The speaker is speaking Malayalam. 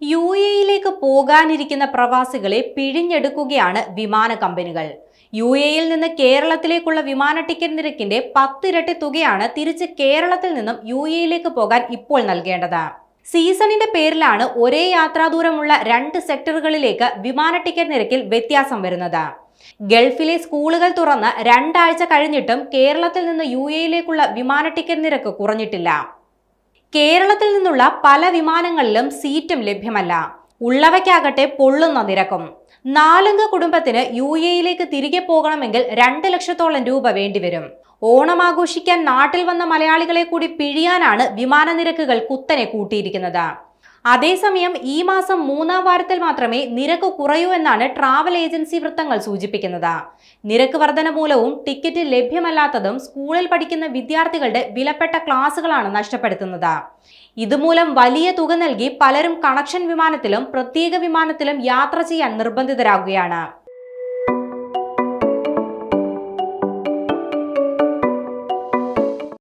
യുഎഇയിലേക്ക് പോകാനിരിക്കുന്ന പ്രവാസികളെ പിഴിഞ്ഞെടുക്കുകയാണ് വിമാന കമ്പനികൾ. യുഎഇയിൽ നിന്ന് കേരളത്തിലേക്കുള്ള വിമാന ടിക്കറ്റ് നിരക്കിന്റെ 10 ഇരട്ടി തുകയാണ് തിരിച്ച് കേരളത്തിൽ നിന്നും യുഎഇയിലേക്ക് പോകാൻ ഇപ്പോൾ നൽകേണ്ടത്. സീസണിന്റെ പേരിലാണ് ഒരേ യാത്രാദൂരമുള്ള 2 സെക്ടറുകളിലേക്ക് വിമാന ടിക്കറ്റ് നിരക്കിൽ വ്യത്യാസം വരുന്നത്. ഗൾഫിലെ സ്കൂളുകൾ തുറന്ന് 2 ആഴ്ച കഴിഞ്ഞിട്ടും കേരളത്തിൽ നിന്ന് യുഎഇയിലേക്കുള്ള വിമാന ടിക്കറ്റ് നിരക്ക് കുറഞ്ഞിട്ടില്ല. കേരളത്തിൽ നിന്നുള്ള പല വിമാനങ്ങളിലും സീറ്റും ലഭ്യമല്ല. ഉള്ളവയ്ക്കാകട്ടെ പൊള്ളുന്ന നിരക്കും. 4 കുടുംബത്തിന് യുഎഇയിലേക്ക് തിരികെ പോകണമെങ്കിൽ 2 ലക്ഷത്തോളം രൂപ വേണ്ടിവരും. ഓണം ആഘോഷിക്കാൻ നാട്ടിൽ വന്ന മലയാളികളെ കൂടി പിഴിയാനാണ് വിമാന നിരക്കുകൾ കുത്തനെ കൂട്ടിയിരിക്കുന്നത്. അതേസമയം ഈ മാസം 3-ാം വാരത്തിൽ മാത്രമേ നിരക്ക് കുറയൂ എന്നാണ് ട്രാവൽ ഏജൻസി വൃത്തങ്ങൾ സൂചിപ്പിക്കുന്നത്. നിരക്ക് വർധന മൂലവും ടിക്കറ്റ് ലഭ്യമല്ലാത്തതും സ്കൂളിൽ പഠിക്കുന്ന വിദ്യാർത്ഥികളുടെ വിലപ്പെട്ട ക്ലാസുകളാണ് നഷ്ടപ്പെടുത്തുന്നത്. ഇതുമൂലം വലിയ തുക നൽകി പലരും കണക്ഷൻ വിമാനത്തിലും പ്രത്യേക വിമാനത്തിലും യാത്ര ചെയ്യാൻ നിർബന്ധിതരാകുകയാണ്.